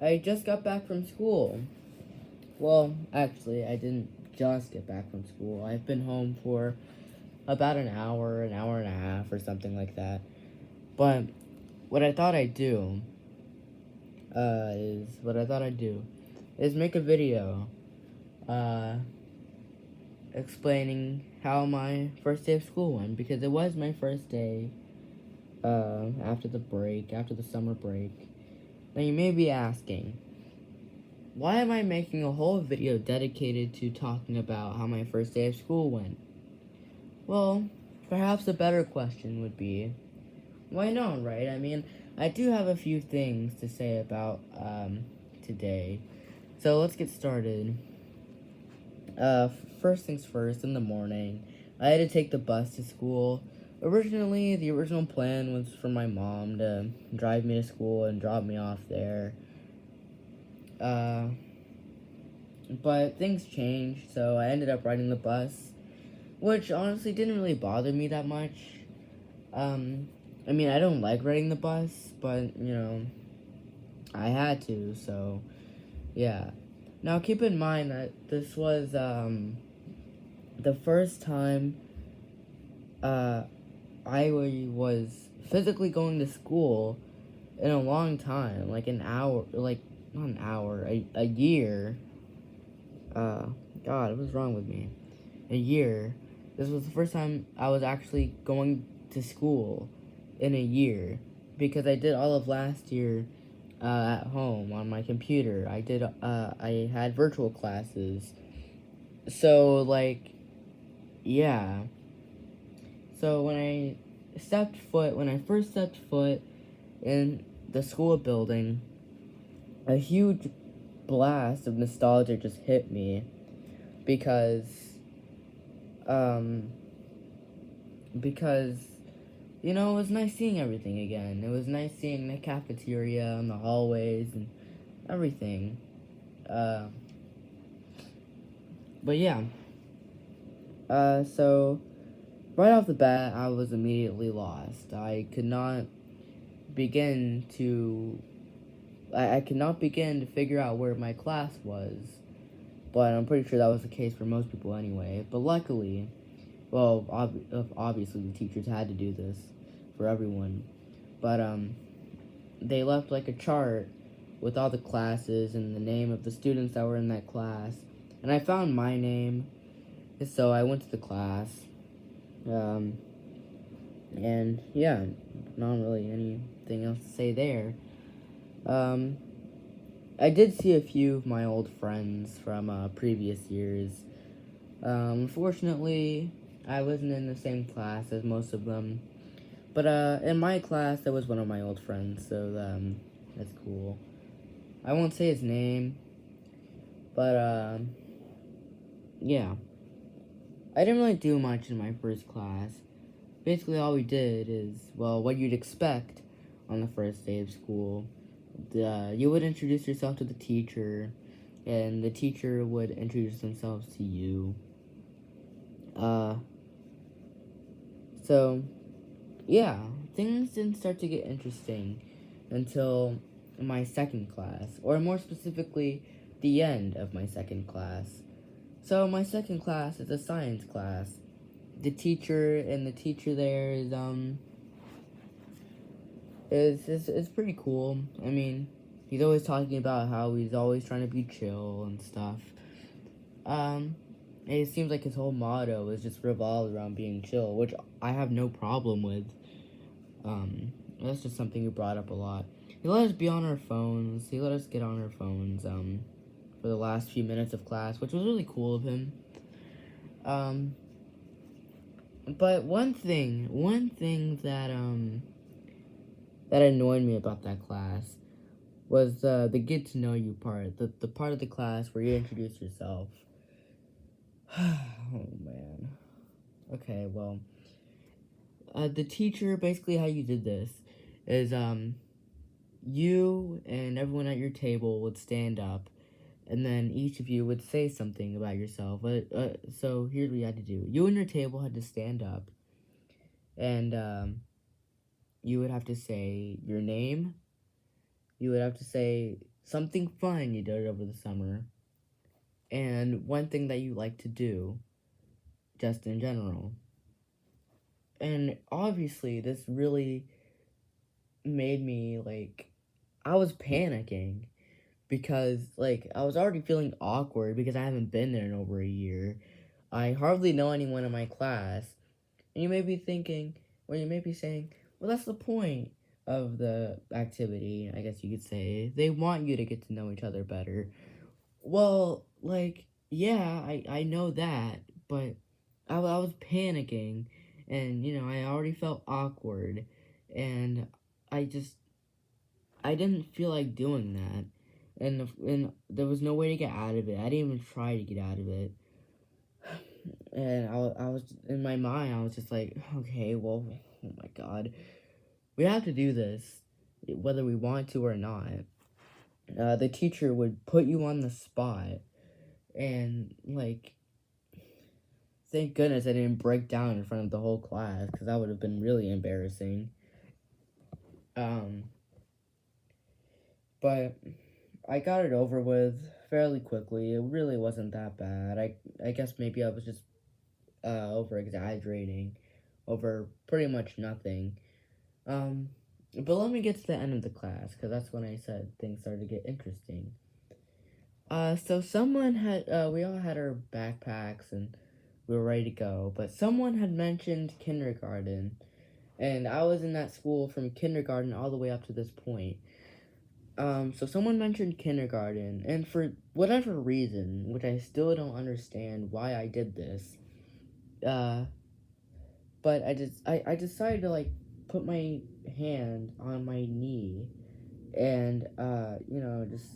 I just got back from school. Well, actually, I didn't just get back from school. I've been home for about an hour and a half, or something like that. But what I thought I'd do, is make a video, uh, explaining how my first day of school went, because it was my first day, after the summer break. Now you may be asking, why am I making a whole video dedicated to talking about how my first day of school went? Well, perhaps a better question would be, why not, right? I mean, I do have a few things to say about, today. So let's get started. First things first, in the morning, I had to take the bus to school. Originally, the original plan was for my mom to drive me to school and drop me off there. But things changed, so I ended up riding the bus, which honestly didn't really bother me that much. I mean, I don't like riding the bus, but, I had to, so, yeah. Now, keep in mind that this was, the first time, I was physically going to school in a long time, like an hour, like, not an hour, a year. God, what's wrong with me? A year. This was the first time I was actually going to school in a year, because I did all of last year at home on my computer. I had virtual classes. So, like, yeah. So when I first stepped foot in the school building, a huge blast of nostalgia just hit me, because, um, because, it was nice seeing everything again. It was nice seeing the cafeteria and the hallways and everything. But yeah. So, right off the bat, I was immediately lost. I could not begin to figure out where my class was. But I'm pretty sure that was the case for most people anyway. But luckily, well, obviously the teachers had to do this for everyone. But, they left, like, a chart with all the classes and the name of the students that were in that class. And I found my name, so I went to the class. And, yeah, not really anything else to say there. I did see a few of my old friends from, previous years. Unfortunately, I wasn't in the same class as most of them. But, in my class, there was one of my old friends, so, that's cool. I won't say his name, but, yeah. I didn't really do much in my first class. Basically, all we did is, well, what you'd expect on the first day of school. You would introduce yourself to the teacher, and the teacher would introduce themselves to you. So, yeah, things didn't start to get interesting until my second class, or more specifically, the end of my second class. So, my second class is a science class. The teacher there is pretty cool. I mean, he's always talking about how he's always trying to be chill and stuff. And it seems like his whole motto is just revolved around being chill, which I have no problem with. That's just something he brought up a lot. He let us be on our phones. He let us get on our phones, for the last few minutes of class, which was really cool of him. But one thing that annoyed me about that class was the get to know you part, the part of the class where you introduce yourself. Oh man. Okay, well, the teacher, basically how you did this is, you and everyone at your table would stand up, and then each of you would say something about yourself. So here's what you had to do. You and your table had to stand up, and you would have to say your name. You would have to say something fun you did over the summer, and one thing that you like to do, just in general. And obviously, this really made me, like, I was panicking because, like, I was already feeling awkward because I haven't been there in over a year. I hardly know anyone in my class. And you may be thinking, or you may be saying, well, that's the point of the activity, I guess you could say. They want you to get to know each other better. Well, like, yeah, I know that, but I was panicking, and, I already felt awkward, and I just, I didn't feel like doing that. And there was no way to get out of it. I didn't even try to get out of it. And I was, in my mind, I was just like, okay, well, oh my god. We have to do this, whether we want to or not. The teacher would put you on the spot, and, like, thank goodness I didn't break down in front of the whole class, because that would have been really embarrassing. But I got it over with fairly quickly. It really wasn't that bad. I guess maybe I was just over exaggerating over pretty much nothing. But let me get to the end of the class, because that's when I said things started to get interesting. So someone had, we all had our backpacks and we were ready to go, but someone had mentioned kindergarten, and I was in that school from kindergarten all the way up to this point. So someone mentioned kindergarten, and for whatever reason, which I still don't understand why I did this, but I decided to, like, put my hand on my knee and, just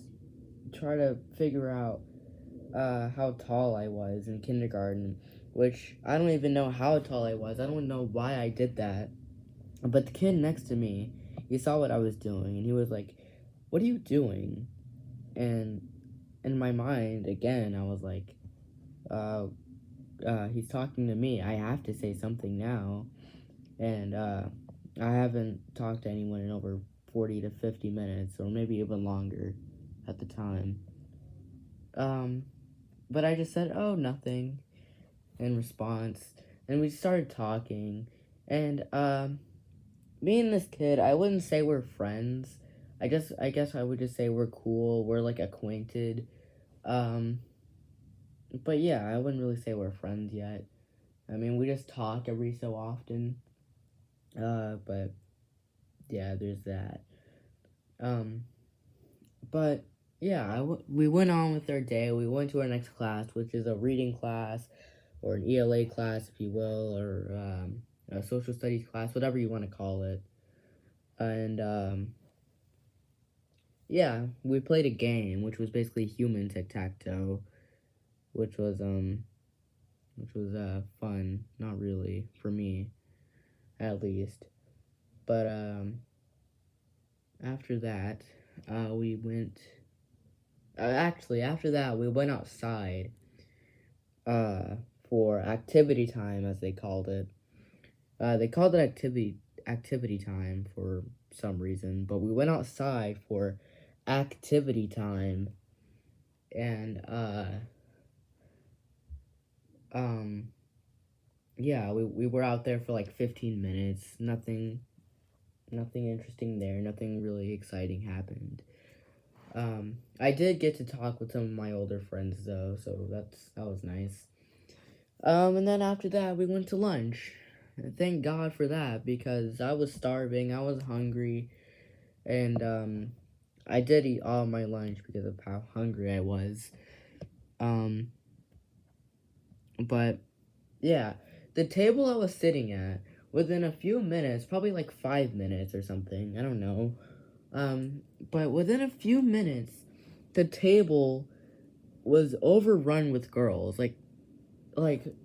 try to figure out, how tall I was in kindergarten, which I don't even know how tall I was. I don't know why I did that. But the kid next to me, he saw what I was doing, and he was like, "What are you doing?" And in my mind, again, I was like, he's talking to me. I have to say something now. And, I haven't talked to anyone in over 40 to 50 minutes, or maybe even longer at the time. But I just said, "Oh, nothing," in response. And we started talking. And, me and this kid, I wouldn't say we're friends. I guess I would just say we're cool. We're, like, acquainted. But yeah, I wouldn't really say we're friends yet. I mean, we just talk every so often. But yeah, there's that. But yeah, we went on with our day. We went to our next class, which is a reading class, or an ELA class, if you will, or a social studies class, whatever you want to call it. And yeah, we played a game, which was basically human tic-tac-toe, which was fun. Not really, for me, at least. But after that, we went. Actually, after that, we went outside. For activity time, as they called it. They called it activity time for some reason, but we went outside for activity time, and yeah, we were out there for like 15 minutes. Nothing interesting there. Nothing really exciting happened. I did get to talk with some of my older friends though, so that was nice. And then after that, we went to lunch. And thank God for that, because I was starving, I was hungry, and I did eat all my lunch because of how hungry I was. But yeah, the table I was sitting at, within a few minutes, probably like 5 minutes or something, I don't know. But within a few minutes, the table was overrun with girls. Like,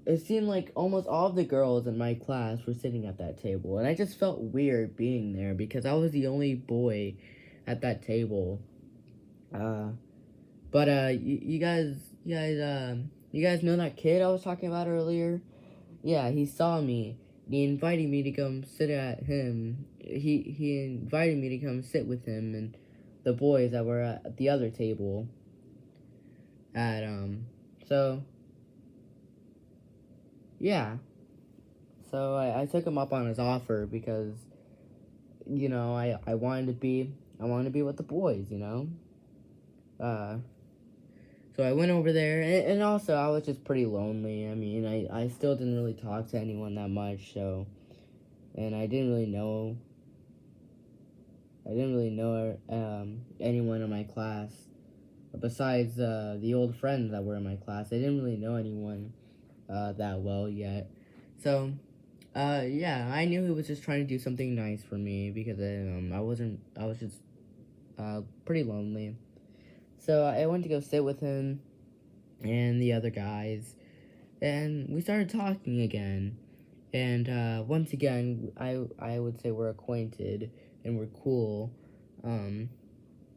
it seemed like almost all of the girls in my class were sitting at that table, and I just felt weird being there because I was the only boy at that table. But you guys know that kid I was talking about earlier? Yeah, he saw me. He invited me to come sit at him. He invited me to come sit with him and the boys that were at the other table. So yeah. So I took him up on his offer because, I wanted to be with the boys, So I went over there, and also I was just pretty lonely. I mean, I still didn't really talk to anyone that much, and I didn't really know anyone in my class besides the old friends that were in my class. I didn't really know anyone that well yet. So, yeah, I knew he was just trying to do something nice for me because I was just pretty lonely. So I went to go sit with him and the other guys, and we started talking again. And once again, I would say we're acquainted and we're cool.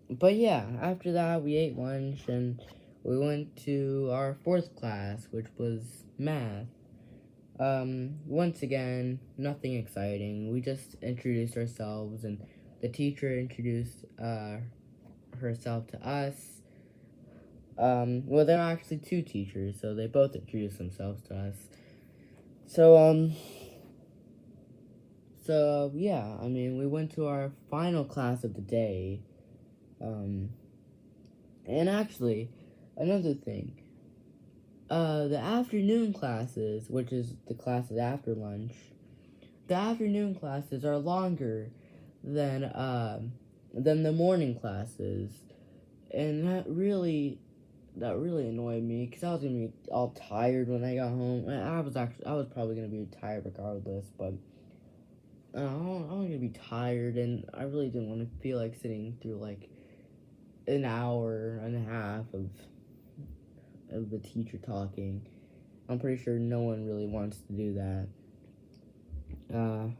But yeah, after that, we ate lunch and we went to our fourth class, which was math. Once again, nothing exciting. We just introduced ourselves, and the teacher introduced herself to us. Well, there are actually two teachers, so they both introduced themselves to us. So yeah, I mean, we went to our final class of the day. And actually, another thing, the afternoon classes, which is the classes after lunch, the afternoon classes are longer than the morning classes, and that really annoyed me because I was gonna be all tired when I got home. I was probably gonna be tired regardless, but I was gonna be tired, and I really didn't want to feel like sitting through like an hour and a half of the teacher talking. I'm pretty sure no one really wants to do that.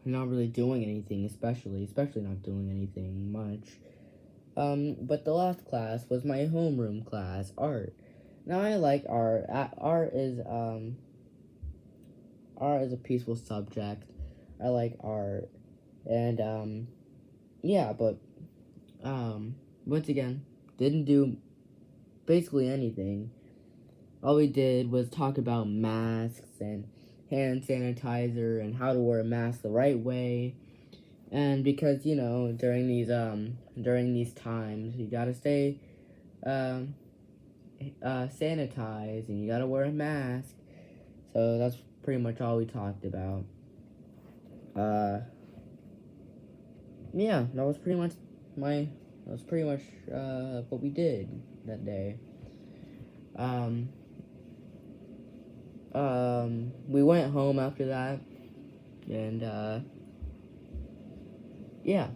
Not really doing anything, especially not doing anything much. But the last class was my homeroom class, art. Now I like art. Art is a peaceful subject. I like art, and yeah, but once again, didn't do basically anything. All we did was talk about masks and hand sanitizer and how to wear a mask the right way. And because, during these times, you gotta stay sanitized and you gotta wear a mask. So that's pretty much all we talked about. Yeah, that was pretty much what we did that day. We went home after that, and yeah.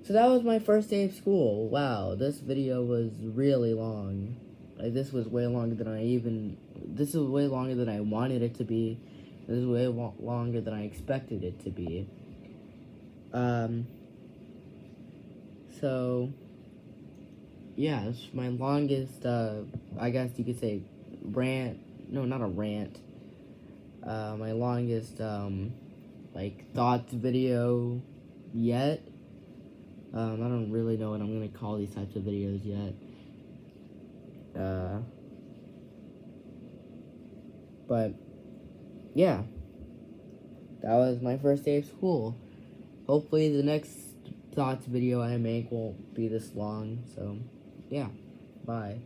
So that was my first day of school. Wow, this video was really long. Like, this was way longer than this is way longer than I wanted it to be. This is way longer than I expected it to be. So, yeah, it's my longest, I guess you could say, rant. No, not a rant. My longest, thoughts video yet. I don't really know what I'm gonna call these types of videos yet. But, yeah. That was my first day of school. Hopefully the next thoughts video I make won't be this long, so, yeah. Bye.